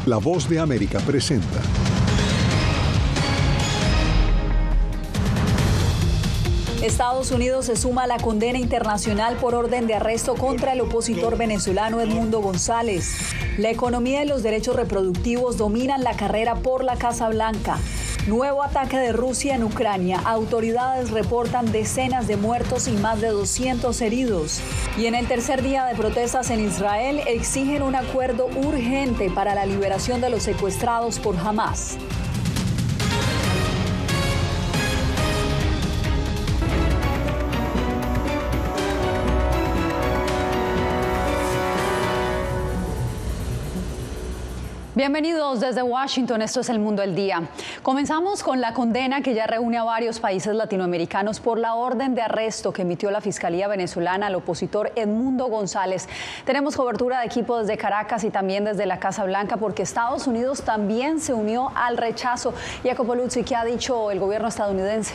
La Voz de América presenta. Estados Unidos se suma a la condena internacional por orden de arresto contra el opositor venezolano Edmundo González. La economía y los derechos reproductivos dominan la carrera por la Casa Blanca. Nuevo ataque de Rusia en Ucrania. Autoridades reportan decenas de muertos y más de 200 heridos. Y en el tercer día de protestas en Israel, exigen un acuerdo urgente para la liberación de los secuestrados por Hamás. Bienvenidos desde Washington, esto es El Mundo al Día. Comenzamos con la condena que ya reúne a varios países latinoamericanos por la orden de arresto que emitió la Fiscalía venezolana al opositor Edmundo González. Tenemos cobertura de equipo desde Caracas y también desde la Casa Blanca porque Estados Unidos también se unió al rechazo. Jacopo Luzzi, ¿qué ha dicho el gobierno estadounidense?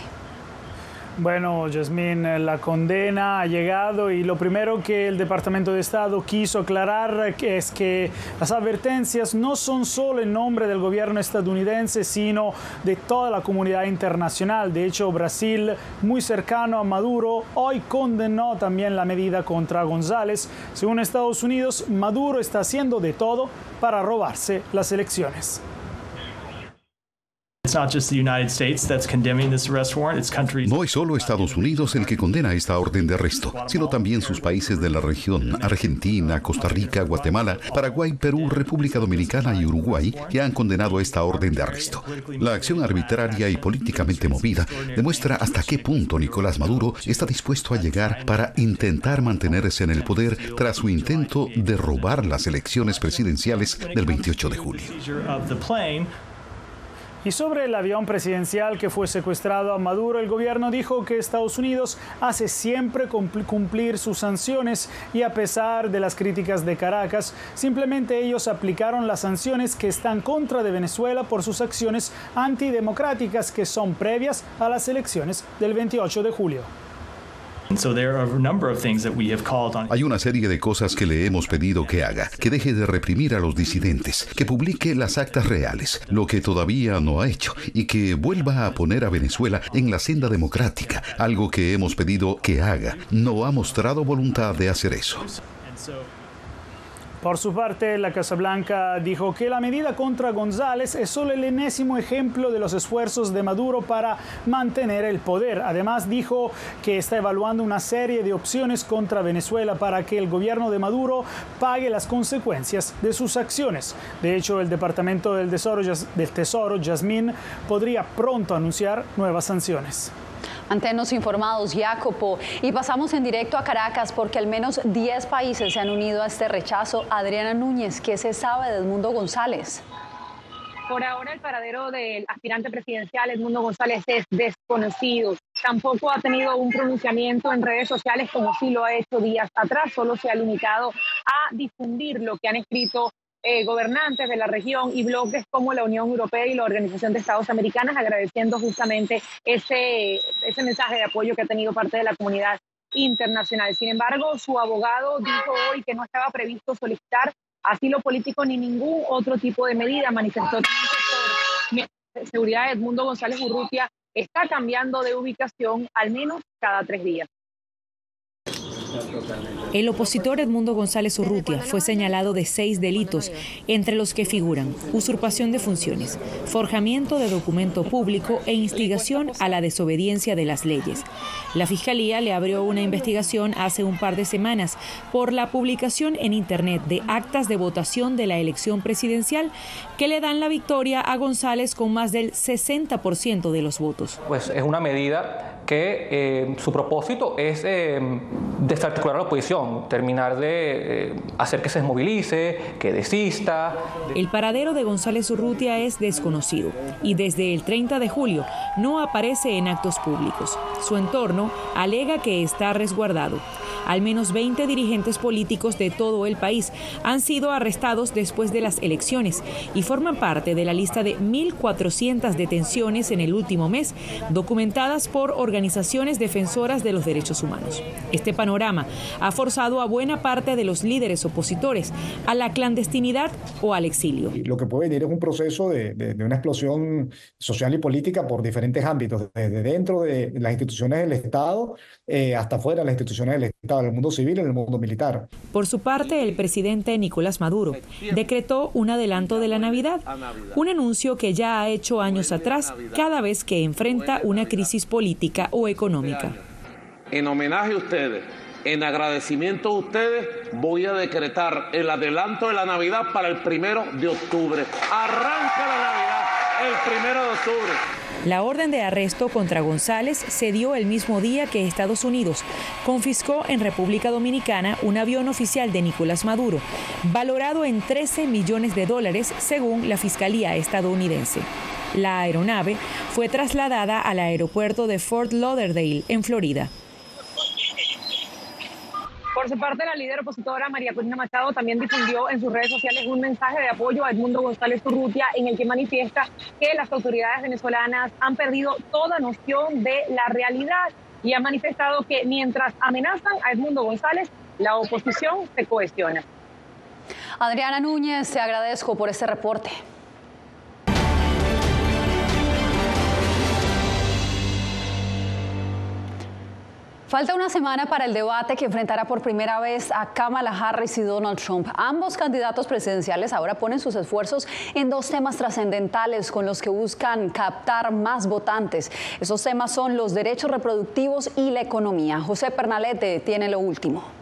Bueno, Yasmín, la condena ha llegado y lo primero que el Departamento de Estado quiso aclarar es que las advertencias no son solo en nombre del gobierno estadounidense, sino de toda la comunidad internacional. De hecho, Brasil, muy cercano a Maduro, hoy condenó también la medida contra González. Según Estados Unidos, Maduro está haciendo de todo para robarse las elecciones. No es solo Estados Unidos el que condena esta orden de arresto, sino también sus países de la región, Argentina, Costa Rica, Guatemala, Paraguay, Perú, República Dominicana y Uruguay, que han condenado esta orden de arresto. La acción arbitraria y políticamente movida demuestra hasta qué punto Nicolás Maduro está dispuesto a llegar para intentar mantenerse en el poder tras su intento de robar las elecciones presidenciales del 28 de julio. Y sobre el avión presidencial que fue secuestrado a Maduro, el gobierno dijo que Estados Unidos hace siempre cumplir sus sanciones y a pesar de las críticas de Caracas, simplemente ellos aplicaron las sanciones que están contra de Venezuela por sus acciones antidemocráticas que son previas a las elecciones del 28 de julio. Hay una serie de cosas que le hemos pedido que haga, que deje de reprimir a los disidentes, que publique las actas reales, lo que todavía no ha hecho, y que vuelva a poner a Venezuela en la senda democrática, algo que hemos pedido que haga. No ha mostrado voluntad de hacer eso. Por su parte, la Casa Blanca dijo que la medida contra González es solo el enésimo ejemplo de los esfuerzos de Maduro para mantener el poder. Además, dijo que está evaluando una serie de opciones contra Venezuela para que el gobierno de Maduro pague las consecuencias de sus acciones. De hecho, el Departamento del Tesoro, Yasmín, podría pronto anunciar nuevas sanciones. Manténnos informados, Jacopo. Y pasamos en directo a Caracas porque al menos 10 países se han unido a este rechazo. Adriana Núñez, ¿qué se sabe de Edmundo González? Por ahora el paradero del aspirante presidencial Edmundo González es desconocido. Tampoco ha tenido un pronunciamiento en redes sociales como sí lo ha hecho días atrás. Solo se ha limitado a difundir lo que han escrito gobernantes de la región y bloques como la Unión Europea y la Organización de Estados Americanos, agradeciendo justamente ese mensaje de apoyo que ha tenido parte de la comunidad internacional. Sin embargo, su abogado dijo hoy que no estaba previsto solicitar asilo político ni ningún otro tipo de medida. Manifestó que la seguridad de Edmundo González Urrutia está cambiando de ubicación al menos cada 3 días. El opositor Edmundo González Urrutia fue señalado de 6 delitos, entre los que figuran usurpación de funciones, forjamiento de documento público e instigación a la desobediencia de las leyes. La Fiscalía le abrió una investigación hace un par de semanas por la publicación en Internet de actas de votación de la elección presidencial que le dan la victoria a González con más del 60% de los votos. Pues es una medida que su propósito es desarticular la oposición, terminar de hacer que se desmovilice, que desista. El paradero de González Urrutia es desconocido y desde el 30 de julio no aparece en actos públicos. Su entorno alega que está resguardado. Al menos 20 dirigentes políticos de todo el país han sido arrestados después de las elecciones y forman parte de la lista de 1.400 detenciones en el último mes, documentadas por organizaciones defensoras de los derechos humanos. Este panorama ha forzado a buena parte de los líderes opositores a la clandestinidad o al exilio. Lo que puede venir es un proceso de una explosión social y política por diferentes ámbitos, desde dentro de las instituciones del Estado hasta fuera de las instituciones del Estado, en el mundo civil y en el mundo militar. Por su parte, el presidente Nicolás Maduro decretó un adelanto de la Navidad, un anuncio que ya ha hecho años atrás cada vez que enfrenta una crisis política o económica. En homenaje a ustedes, en agradecimiento a ustedes, voy a decretar el adelanto de la Navidad para el 1 de octubre. Arranca la Navidad el 1 de octubre. La orden de arresto contra González se dio el mismo día que Estados Unidos confiscó en República Dominicana un avión oficial de Nicolás Maduro, valorado en $13 millones según la Fiscalía estadounidense. La aeronave fue trasladada al aeropuerto de Fort Lauderdale, en Florida. Por su parte, la líder opositora María Corina Machado también difundió en sus redes sociales un mensaje de apoyo a Edmundo González Urrutia, en el que manifiesta que las autoridades venezolanas han perdido toda noción de la realidad y ha manifestado que mientras amenazan a Edmundo González, la oposición se cohesiona. Adriana Núñez, te agradezco por este reporte. Falta una semana para el debate que enfrentará por primera vez a Kamala Harris y Donald Trump. Ambos candidatos presidenciales ahora ponen sus esfuerzos en dos temas trascendentales con los que buscan captar más votantes. Esos temas son los derechos reproductivos y la economía. José Pernalete tiene lo último.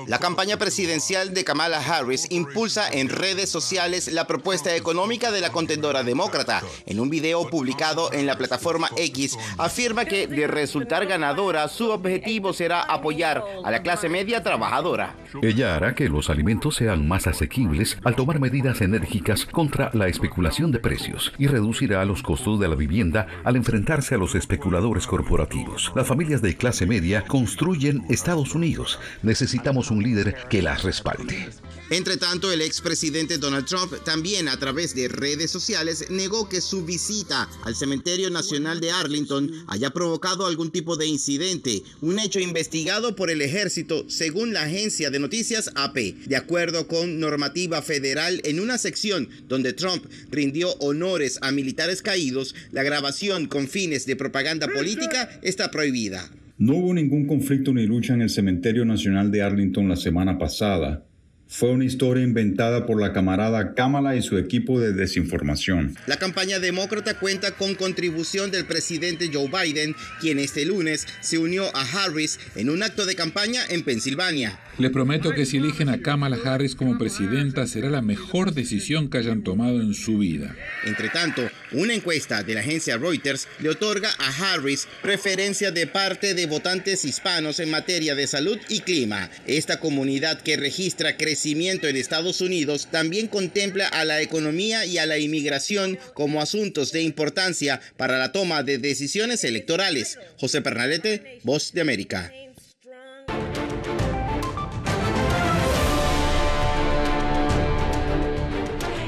La campaña presidencial de Kamala Harris impulsa en redes sociales la propuesta económica de la contendora demócrata. En un video publicado en la plataforma X, afirma que de resultar ganadora, su objetivo será apoyar a la clase media trabajadora. Ella hará que los alimentos sean más asequibles al tomar medidas enérgicas contra la especulación de precios y reducirá los costos de la vivienda al enfrentarse a los especuladores corporativos. Las familias de clase media construyen Estados Unidos. Necesitamos un líder que las respalde. Entre tanto, el expresidente Donald Trump también a través de redes sociales negó que su visita al Cementerio Nacional de Arlington haya provocado algún tipo de incidente, un hecho investigado por el ejército según la agencia de noticias AP. De acuerdo con normativa federal, en una sección donde Trump rindió honores a militares caídos, la grabación con fines de propaganda política está prohibida. No hubo ningún conflicto ni lucha en el Cementerio Nacional de Arlington la semana pasada. Fue una historia inventada por la camarada Kamala y su equipo de desinformación. La campaña demócrata cuenta con contribución del presidente Joe Biden, quien este lunes se unió a Harris en un acto de campaña en Pensilvania. Le prometo que si eligen a Kamala Harris como presidenta será la mejor decisión que hayan tomado en su vida. Entre tanto, una encuesta de la agencia Reuters le otorga a Harris preferencia de parte de votantes hispanos en materia de salud y clima. Esta comunidad, que registra crecimiento en Estados Unidos, también contempla a la economía y a la inmigración como asuntos de importancia para la toma de decisiones electorales. José Pernalete, Voz de América.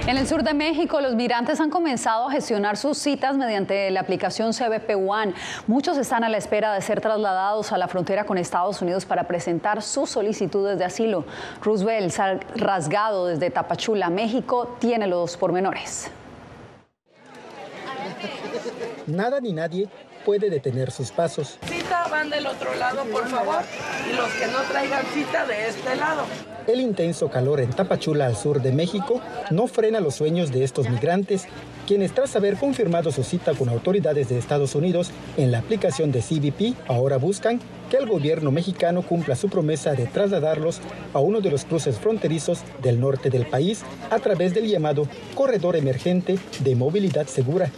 En el sur de México, los migrantes han comenzado a gestionar sus citas mediante la aplicación CBP One. Muchos están a la espera de ser trasladados a la frontera con Estados Unidos para presentar sus solicitudes de asilo. Roosevelt Rasgado, desde Tapachula, México, tiene los pormenores. Nada ni nadie puede detener sus pasos. Cita, van del otro lado, por favor, y los que no traigan cita de este lado. El intenso calor en Tapachula, al sur de México, no frena los sueños de estos migrantes, quienes tras haber confirmado su cita con autoridades de Estados Unidos en la aplicación de CBP, ahora buscan que el gobierno mexicano cumpla su promesa de trasladarlos a uno de los cruces fronterizos del norte del país a través del llamado Corredor Emergente de Movilidad Segura.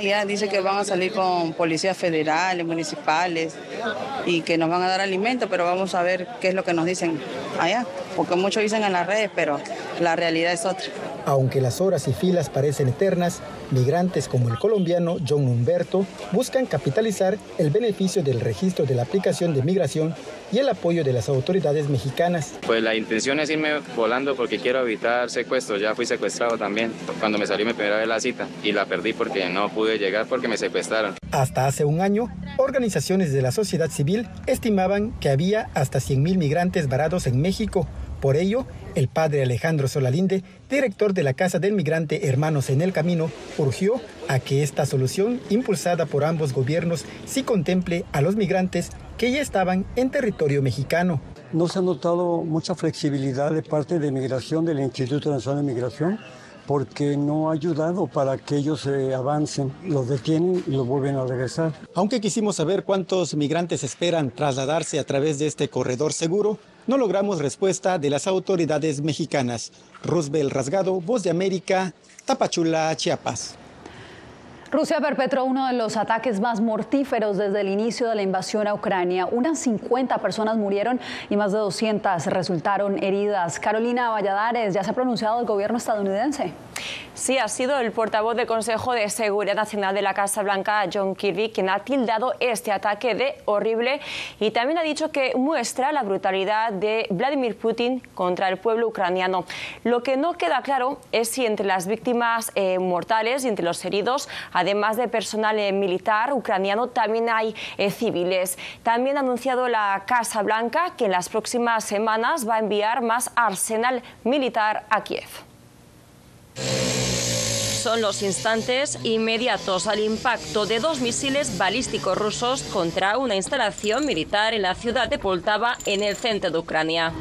Ya dice que van a salir con policías federales, municipales, y que nos van a dar alimento, pero vamos a ver qué es lo que nos dicen allá, porque muchos dicen en las redes, pero la realidad es otra. Aunque las horas y filas parecen eternas, migrantes como el colombiano John Humberto buscan capitalizar el beneficio del registro de la aplicación de migración y el apoyo de las autoridades mexicanas. Pues la intención es irme volando porque quiero evitar secuestros. Ya fui secuestrado también cuando me salió mi primera vez la cita y la perdí porque no pude llegar porque me secuestraron. Hasta hace un año, organizaciones de la sociedad civil estimaban que había hasta 100,000 migrantes varados en México. Por ello, el padre Alejandro Solalinde, director de la Casa del Migrante Hermanos en el Camino, urgió a que esta solución, impulsada por ambos gobiernos, sí contemple a los migrantes que ya estaban en territorio mexicano. No se ha notado mucha flexibilidad de parte de Migración, del Instituto Nacional de Migración, porque no ha ayudado para que ellos avancen, los detienen y los vuelven a regresar. Aunque quisimos saber cuántos migrantes esperan trasladarse a través de este corredor seguro, no logramos respuesta de las autoridades mexicanas. Roosevelt Rasgado, Voz de América, Tapachula, Chiapas. Rusia perpetró uno de los ataques más mortíferos desde el inicio de la invasión a Ucrania. Unas 50 personas murieron y más de 200 resultaron heridas. Carolina Valladares, ¿ya se ha pronunciado el gobierno estadounidense? Sí, ha sido el portavoz del Consejo de Seguridad Nacional de la Casa Blanca, John Kirby, quien ha tildado este ataque de horrible y también ha dicho que muestra la brutalidad de Vladimir Putin contra el pueblo ucraniano. Lo que no queda claro es si entre las víctimas mortales y entre los heridos, además de personal militar ucraniano, también hay civiles. También ha anunciado la Casa Blanca que en las próximas semanas va a enviar más arsenal militar a Kiev. Son los instantes inmediatos al impacto de 2 misiles balísticos rusos contra una instalación militar en la ciudad de Poltava, en el centro de Ucrania.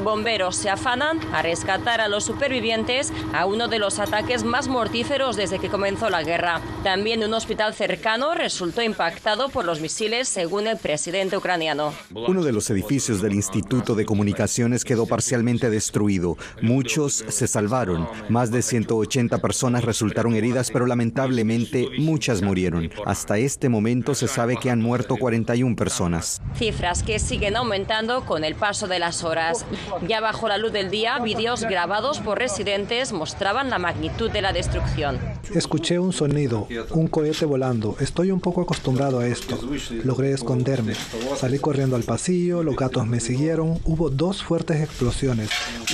Bomberos se afanan a rescatar a los supervivientes a uno de los ataques más mortíferos desde que comenzó la guerra. También un hospital cercano resultó impactado por los misiles, según el presidente ucraniano. Uno de los edificios del Instituto de Comunicaciones quedó parcialmente destruido. Muchos se salvaron. Más de 180 personas resultaron heridas, pero lamentablemente muchas murieron. Hasta este momento se sabe que han muerto 41 personas. Cifras que siguen aumentando con el paso de las horas. Ya bajo la luz del día, vídeos grabados por residentes mostraban la magnitud de la destrucción. Escuché un sonido, un cohete volando. Estoy un poco acostumbrado a esto. Logré esconderme. Salí corriendo al pasillo, los gatos me siguieron. Hubo 2 fuertes explosiones,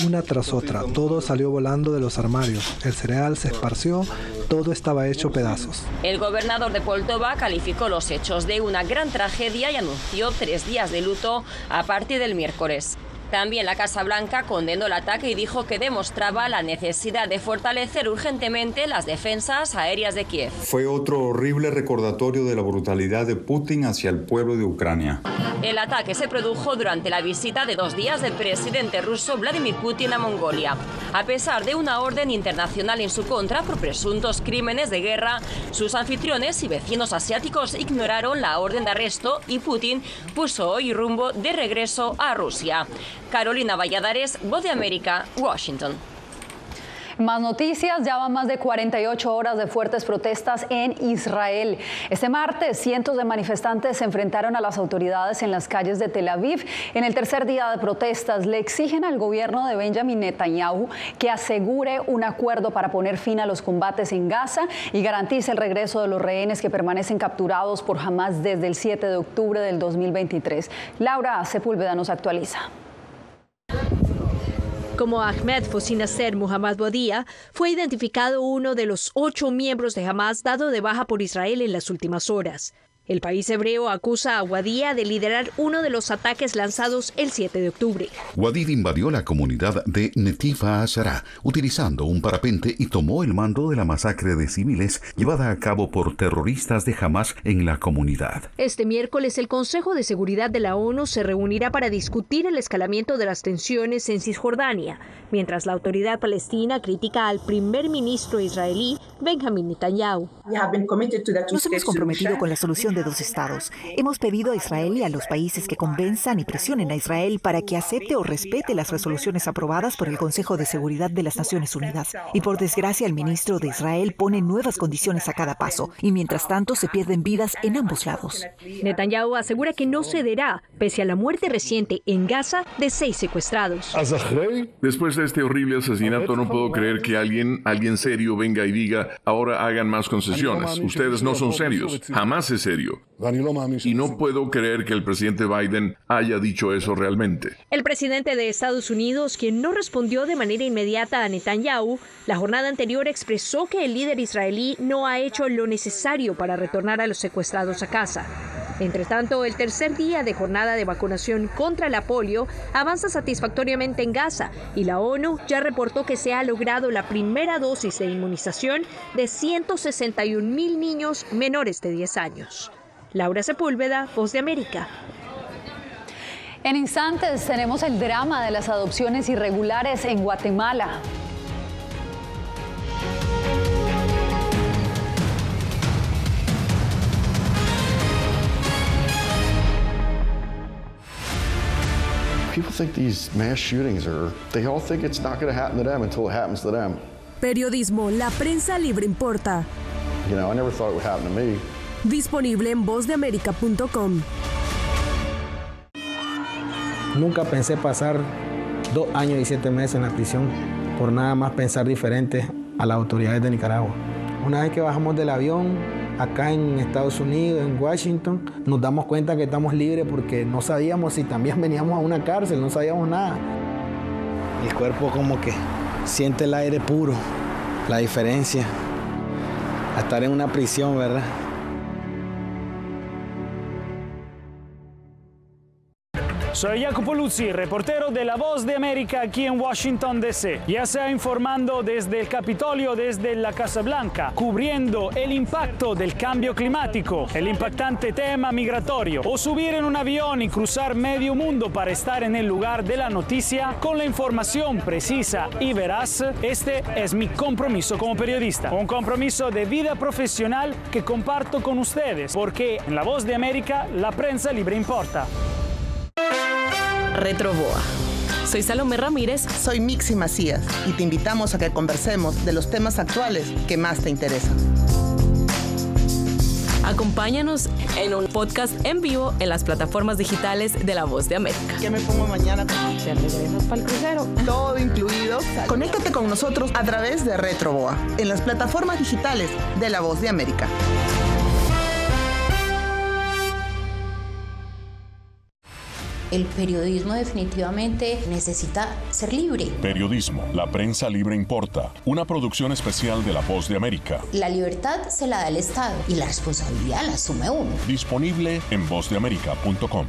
una tras otra. Todo salió volando de los armarios. El cereal se esparció, todo estaba hecho pedazos. El gobernador de Poltava calificó los hechos de una gran tragedia y anunció 3 días de luto a partir del miércoles. También la Casa Blanca condenó el ataque y dijo que demostraba la necesidad de fortalecer urgentemente las defensas aéreas de Kiev. Fue otro horrible recordatorio de la brutalidad de Putin hacia el pueblo de Ucrania. El ataque se produjo durante la visita de 2 días del presidente ruso Vladimir Putin a Mongolia. A pesar de una orden internacional en su contra por presuntos crímenes de guerra, sus anfitriones y vecinos asiáticos ignoraron la orden de arresto y Putin puso hoy rumbo de regreso a Rusia. Carolina Valladares, Voz de América, Washington. Más noticias, ya van más de 48 horas de fuertes protestas en Israel. Este martes, cientos de manifestantes se enfrentaron a las autoridades en las calles de Tel Aviv. En el tercer día de protestas, le exigen al gobierno de Benjamin Netanyahu que asegure un acuerdo para poner fin a los combates en Gaza y garantice el regreso de los rehenes que permanecen capturados por Hamás desde el 7 de octubre del 2023. Laura Sepúlveda nos actualiza. Como Ahmed Fosinasser Muhammad Wadia, fue identificado uno de los 8 miembros de Hamás dado de baja por Israel en las últimas horas. El país hebreo acusa a Wadia de liderar uno de los ataques lanzados el 7 de octubre. Wadid invadió la comunidad de Netiv HaShara utilizando un parapente y tomó el mando de la masacre de civiles llevada a cabo por terroristas de Hamás en la comunidad. Este miércoles, el Consejo de Seguridad de la ONU se reunirá para discutir el escalamiento de las tensiones en Cisjordania, mientras la autoridad palestina critica al primer ministro israelí, Benjamin Netanyahu. Nos hemos comprometido con la solución de dos estados. Hemos pedido a Israel y a los países que convenzan y presionen a Israel para que acepte o respete las resoluciones aprobadas por el Consejo de Seguridad de las Naciones Unidas. Y por desgracia, el ministro de Israel pone nuevas condiciones a cada paso. Y mientras tanto, se pierden vidas en ambos lados. Netanyahu asegura que no cederá, pese a la muerte reciente en Gaza de 6 secuestrados. Después de este horrible asesinato, no puedo creer que alguien serio venga y diga, ahora hagan más concesiones. Ustedes no son serios. Jamás es serio. Y no puedo creer que el presidente Biden haya dicho eso realmente. El presidente de Estados Unidos, quien no respondió de manera inmediata a Netanyahu, la jornada anterior expresó que el líder israelí no ha hecho lo necesario para retornar a los secuestrados a casa. Entre tanto, el tercer día de jornada de vacunación contra la polio avanza satisfactoriamente en Gaza y la ONU ya reportó que se ha logrado la primera dosis de inmunización de 161,000 niños menores de 10 años. Laura Sepúlveda, Voz de América. En instantes tenemos el drama de las adopciones irregulares en Guatemala. People think these mass shootings they all think it's not going to happen to them until it happens to them. Periodismo, la prensa libre importa. You know, I never thought it would happen to me. Disponible en vozdeamerica.com. Nunca pensé pasar 2 años y 7 meses en la prisión por nada más pensar diferente a las autoridades de Nicaragua. Una vez que bajamos del avión, acá en Estados Unidos, en Washington, nos damos cuenta que estamos libres porque no sabíamos si también veníamos a una cárcel, no sabíamos nada. El cuerpo como que siente el aire puro, la diferencia a estar en una prisión, ¿verdad? Soy Jacopo Luzzi, reportero de La Voz de América aquí en Washington, D.C. Ya sea informando desde el Capitolio, desde la Casa Blanca, cubriendo el impacto del cambio climático, el impactante tema migratorio, o subir en un avión y cruzar medio mundo para estar en el lugar de la noticia con la información precisa y veraz, este es mi compromiso como periodista. Un compromiso de vida profesional que comparto con ustedes, porque en La Voz de América la prensa libre importa. Retroboa. Soy Salomé Ramírez. Soy Mixi Macías y te invitamos a que conversemos de los temas actuales que más te interesan. Acompáñanos en un podcast en vivo en las plataformas digitales de La Voz de América. ¿Qué me pongo mañana? ¿Te regresas para el crucero? Todo incluido. Conéctate con nosotros a través de Retroboa en las plataformas digitales de La Voz de América. El periodismo definitivamente necesita ser libre. Periodismo, la prensa libre importa. Una producción especial de La Voz de América. La libertad se la da el Estado y la responsabilidad la asume uno. Disponible en vozdeamerica.com.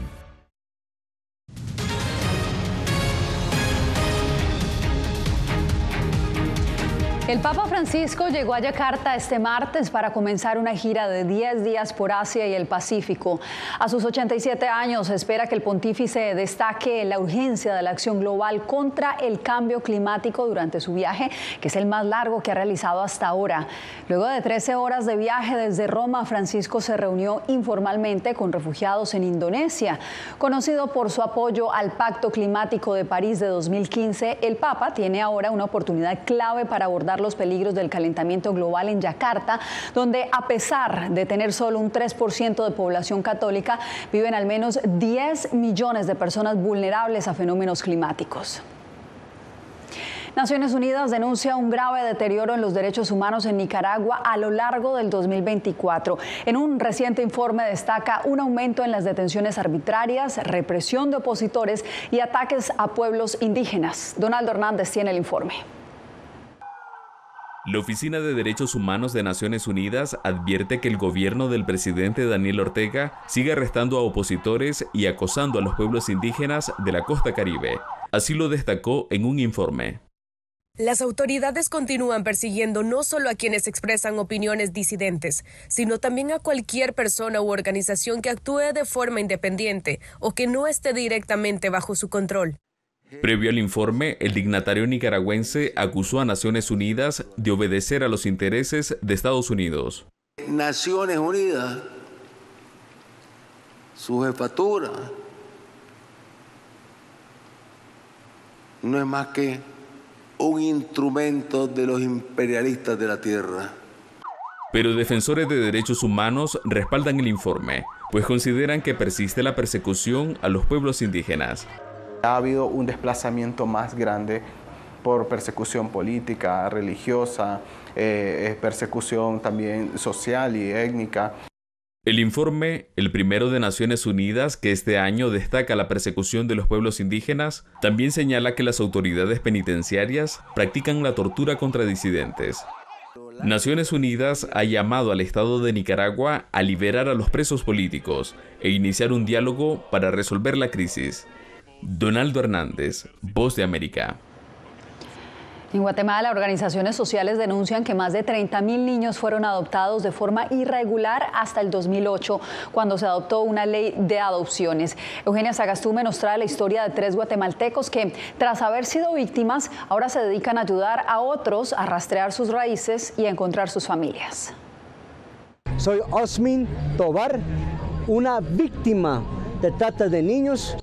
El Papa Francisco llegó a Yakarta este martes para comenzar una gira de 10 días por Asia y el Pacífico. A sus 87 años espera que el pontífice destaque la urgencia de la acción global contra el cambio climático durante su viaje, que es el más largo que ha realizado hasta ahora. Luego de 13 horas de viaje desde Roma, Francisco se reunió informalmente con refugiados en Indonesia. Conocido por su apoyo al Pacto Climático de París de 2015, el Papa tiene ahora una oportunidad clave para abordar los peligros del calentamiento global en Yakarta, donde a pesar de tener solo un 3% de población católica, viven al menos 10 millones de personas vulnerables a fenómenos climáticos. Naciones Unidas denuncia un grave deterioro en los derechos humanos en Nicaragua a lo largo del 2024. En un reciente informe destaca un aumento en las detenciones arbitrarias, represión de opositores y ataques a pueblos indígenas. Donaldo Hernández tiene el informe. La Oficina de Derechos Humanos de Naciones Unidas advierte que el gobierno del presidente Daniel Ortega sigue arrestando a opositores y acosando a los pueblos indígenas de la costa caribe. Así lo destacó en un informe. Las autoridades continúan persiguiendo no solo a quienes expresan opiniones disidentes, sino también a cualquier persona u organización que actúe de forma independiente o que no esté directamente bajo su control. Previo al informe, el dignatario nicaragüense acusó a Naciones Unidas de obedecer a los intereses de Estados Unidos. Naciones Unidas su jefatura no es más que un instrumento de los imperialistas de la tierra. Pero defensores de derechos humanos respaldan el informe, pues consideran que persiste la persecución a los pueblos indígenas. Ha habido un desplazamiento más grande por persecución política, religiosa, persecución también social y étnica. El informe, el primero de Naciones Unidas que este año destaca la persecución de los pueblos indígenas, también señala que las autoridades penitenciarias practican la tortura contra disidentes. Naciones Unidas ha llamado al Estado de Nicaragua a liberar a los presos políticos e iniciar un diálogo para resolver la crisis. Donaldo Hernández, Voz de América. En Guatemala, organizaciones sociales denuncian que más de 30.000 niños fueron adoptados de forma irregular hasta el 2008, cuando se adoptó una ley de adopciones. Eugenia Sagastume nos trae la historia de 3 guatemaltecos que, tras haber sido víctimas, ahora se dedican a ayudar a otros a rastrear sus raíces y a encontrar sus familias. Soy Osmin Tobar, una víctima de trata de niños.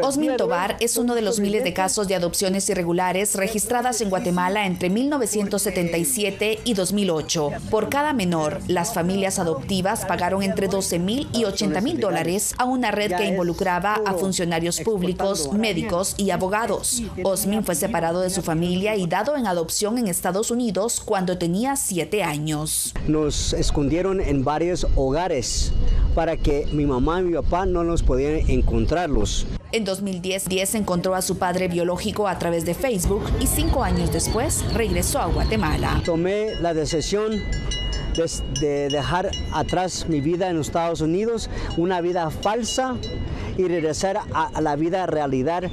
Osmin Tobar es uno de los miles de casos de adopciones irregulares registradas en Guatemala entre 1977 y 2008. Por cada menor, las familias adoptivas pagaron entre $12,000 y $80,000 a una red que involucraba a funcionarios públicos, médicos y abogados. Osmin fue separado de su familia y dado en adopción en Estados Unidos cuando tenía 7 años. Nos escondieron en varios hogares para que mi mamá y mi papá no nos pudieran encontrarlos. En 2010 encontró a su padre biológico a través de Facebook y 5 años después regresó a Guatemala. Tomé la decisión de dejar atrás mi vida en los Estados Unidos, una vida falsa, y regresar a la vida realidad.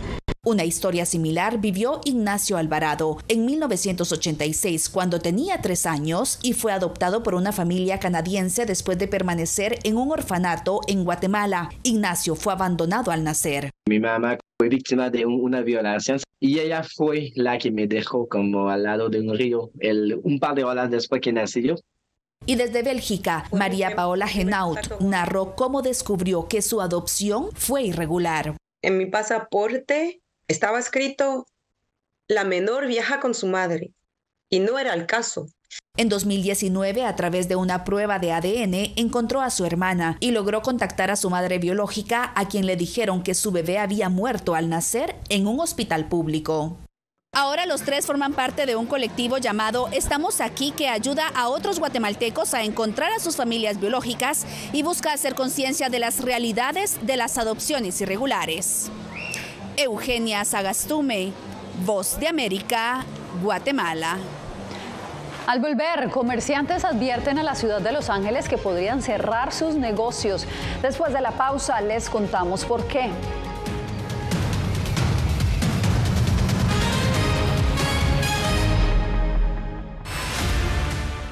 Una historia similar vivió Ignacio Alvarado en 1986, cuando tenía 3 años y fue adoptado por una familia canadiense después de permanecer en un orfanato en Guatemala. Ignacio fue abandonado al nacer. Mi mamá fue víctima de una violación y ella fue la que me dejó como al lado de un río un par de horas después que nací yo. Y desde Bélgica, María Paola Genaut narró cómo descubrió que su adopción fue irregular. En mi pasaporte estaba escrito: la menor viaja con su madre, y no era el caso. En 2019, a través de una prueba de ADN, encontró a su hermana y logró contactar a su madre biológica, a quien le dijeron que su bebé había muerto al nacer en un hospital público. Ahora los 3 forman parte de un colectivo llamado Estamos Aquí, que ayuda a otros guatemaltecos a encontrar a sus familias biológicas y busca hacer conciencia de las realidades de las adopciones irregulares. Eugenia Sagastume, Voz de América, Guatemala. Al volver, comerciantes advierten a la ciudad de Los Ángeles que podrían cerrar sus negocios. Después de la pausa, les contamos por qué.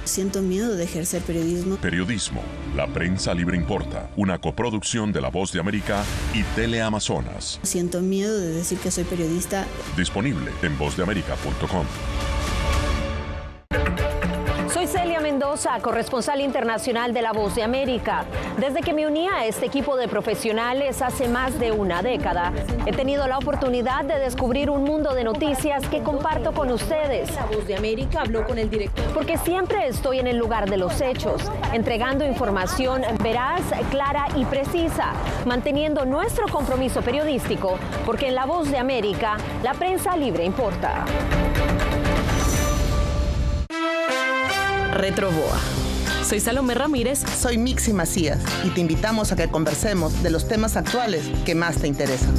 Siento miedo de ejercer periodismo. Periodismo. La prensa libre importa. Una coproducción de La Voz de América y Teleamazonas. Siento miedo de decir que soy periodista. Disponible en vozdeamerica.com. Soy Celia Mendoza, corresponsal internacional de La Voz de América. Desde que me uní a este equipo de profesionales hace más de una década, he tenido la oportunidad de descubrir un mundo de noticias que comparto con ustedes. La Voz de América habló con el director. Porque siempre estoy en el lugar de los hechos, entregando información veraz, clara y precisa, manteniendo nuestro compromiso periodístico, porque en La Voz de América, la prensa libre importa. Retroboa. Soy Salomé Ramírez. Soy Mixi Macías y te invitamos a que conversemos de los temas actuales que más te interesan.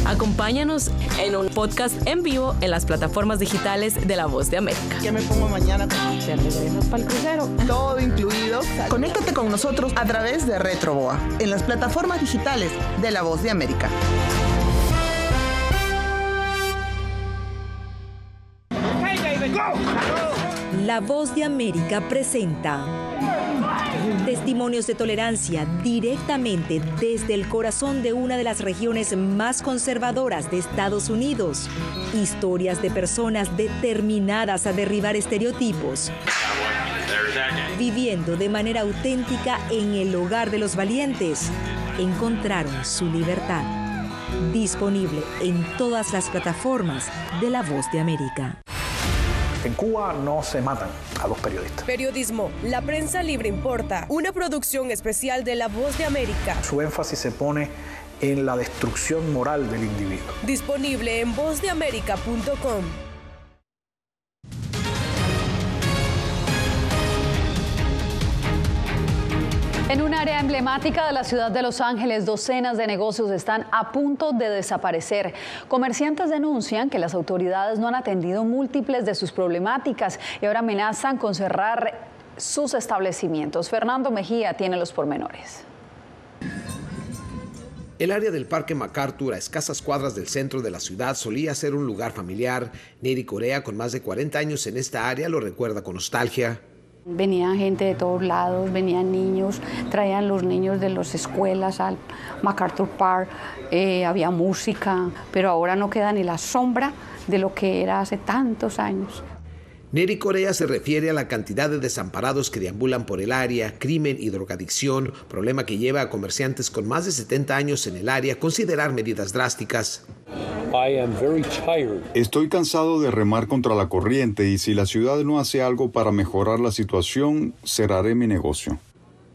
Acompáñanos en un podcast en vivo en las plataformas digitales de La Voz de América. ¿Qué me pongo mañana? ¿Te regresas para el crucero? Todo incluido. Conéctate con nosotros a través de Retroboa en las plataformas digitales de La Voz de América. La Voz de América presenta testimonios de tolerancia directamente desde el corazón de una de las regiones más conservadoras de Estados Unidos. Historias de personas determinadas a derribar estereotipos. Viviendo de manera auténtica en el hogar de los valientes, encontraron su libertad. Disponible en todas las plataformas de La Voz de América. En Cuba no se matan a los periodistas. Periodismo, la prensa libre importa, una producción especial de La Voz de América. Su énfasis se pone en la destrucción moral del individuo. Disponible en vozdeamerica.com. En un área emblemática de la ciudad de Los Ángeles, docenas de negocios están a punto de desaparecer. Comerciantes denuncian que las autoridades no han atendido múltiples de sus problemáticas y ahora amenazan con cerrar sus establecimientos. Fernando Mejía tiene los pormenores. El área del Parque MacArthur, a escasas cuadras del centro de la ciudad, solía ser un lugar familiar. Neri Corea, con más de 40 años en esta área, lo recuerda con nostalgia. Venía gente de todos lados, venían niños, traían los niños de las escuelas al MacArthur Park, había música, pero ahora no queda ni la sombra de lo que era hace tantos años. Neri Corea se refiere a la cantidad de desamparados que deambulan por el área, crimen y drogadicción, problema que lleva a comerciantes con más de 70 años en el área a considerar medidas drásticas. Estoy cansado de remar contra la corriente y si la ciudad no hace algo para mejorar la situación, cerraré mi negocio.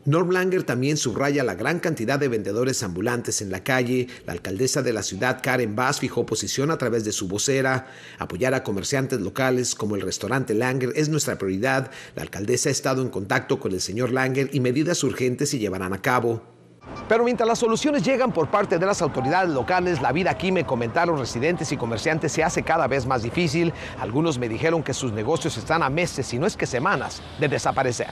Norm Langer también subraya la gran cantidad de vendedores ambulantes en la calle. La alcaldesa de la ciudad, Karen Bass, fijó posición a través de su vocera. Apoyar a comerciantes locales como el restaurante Langer es nuestra prioridad. La alcaldesa ha estado en contacto con el señor Langer y medidas urgentes se llevarán a cabo. Pero mientras las soluciones llegan por parte de las autoridades locales, la vida aquí, me comentaron residentes y comerciantes, se hace cada vez más difícil. Algunos me dijeron que sus negocios están a meses, si no es que semanas, de desaparecer.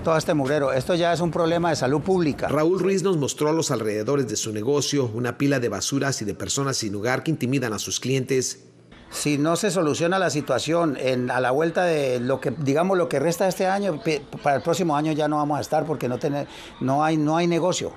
Todo este mugrero, esto ya es un problema de salud pública. Raúl Ruiz nos mostró los alrededores de su negocio, una pila de basuras y de personas sin hogar que intimidan a sus clientes. Si no se soluciona la situación a la vuelta de lo que, digamos, lo que resta de este año, para el próximo año ya no vamos a estar porque no hay negocio.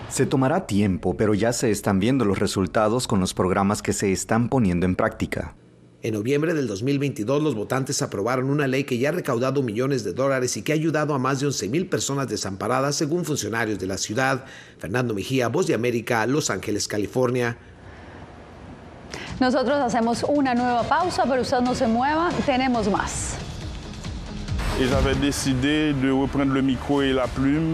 Se tomará tiempo, pero ya se están viendo los resultados con los programas que se están poniendo en práctica. En noviembre del 2022, los votantes aprobaron una ley que ya ha recaudado millones de dólares y que ha ayudado a más de 11,000 personas desamparadas, según funcionarios de la ciudad. Fernando Mejía, Voz de América, Los Ángeles, California. Nosotros hacemos una nueva pausa, pero usted no se mueva, tenemos más.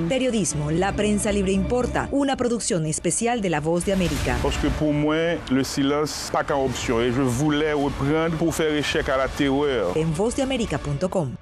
Periodismo, la prensa libre importa, una producción especial de La Voz de América. Porque pour moi, le silence pas qu'une option et je voulais reprendre pour faire échec à la terreur. En vozdeamerica.com.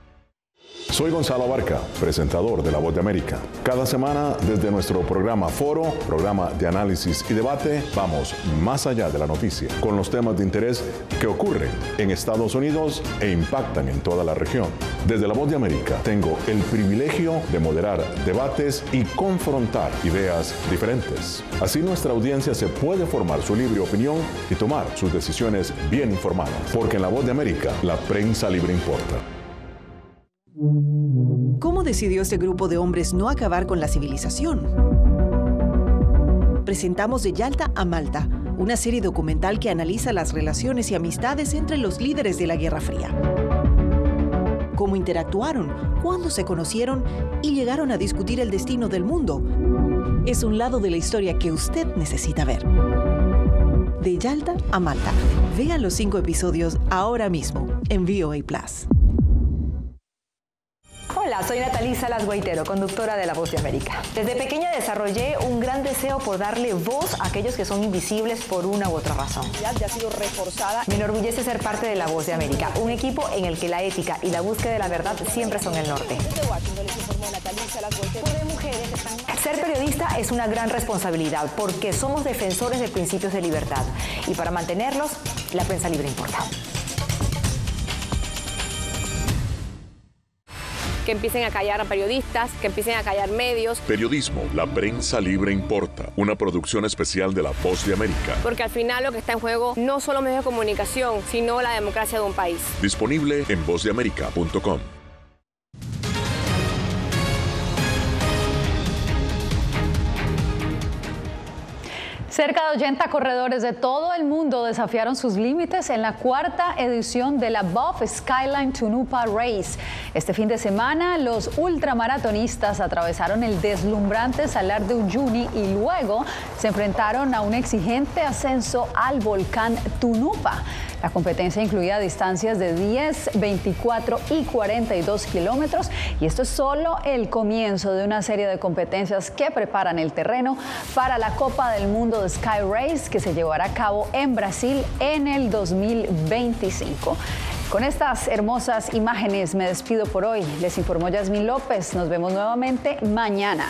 Soy Gonzalo Abarca, presentador de La Voz de América. Cada semana, desde nuestro programa Foro, programa de análisis y debate, vamos más allá de la noticia, con los temas de interés que ocurren en Estados Unidos e impactan en toda la región. Desde La Voz de América, tengo el privilegio de moderar debates y confrontar ideas diferentes. Así nuestra audiencia se puede formar su libre opinión y tomar sus decisiones bien informadas. Porque en La Voz de América, la prensa libre importa. ¿Cómo decidió este grupo de hombres no acabar con la civilización? Presentamos De Yalta a Malta, una serie documental que analiza las relaciones y amistades entre los líderes de la Guerra Fría. Cómo interactuaron, cuándo se conocieron y llegaron a discutir el destino del mundo. Es un lado de la historia que usted necesita ver. De Yalta a Malta. Vean los 5 episodios ahora mismo en VOA Plus. Hola, soy Natalí Salas Guaitero, conductora de La Voz de América. Desde pequeña desarrollé un gran deseo por darle voz a aquellos que son invisibles por una u otra razón. Ya ha sido reforzada. Me enorgullece ser parte de La Voz de América, un equipo en el que la ética y la búsqueda de la verdad siempre son el norte. Ser periodista es una gran responsabilidad porque somos defensores de principios de libertad y para mantenerlos, la prensa libre importa. Que empiecen a callar a periodistas, que empiecen a callar medios. Periodismo, la prensa libre importa. Una producción especial de La Voz de América. Porque al final lo que está en juego no solo medios de comunicación, sino la democracia de un país. Disponible en vozdeamerica.com. Cerca de 80 corredores de todo el mundo desafiaron sus límites en la 4ª edición de la Buff Skyline Tunupa Race. Este fin de semana, los ultramaratonistas atravesaron el deslumbrante Salar de Uyuni y luego se enfrentaron a un exigente ascenso al volcán Tunupa. La competencia incluía distancias de 10, 24 y 42 kilómetros y esto es solo el comienzo de una serie de competencias que preparan el terreno para la Copa del Mundo de Sky Race que se llevará a cabo en Brasil en el 2025. Con estas hermosas imágenes me despido por hoy. Les informó Yasmín López. Nos vemos nuevamente mañana.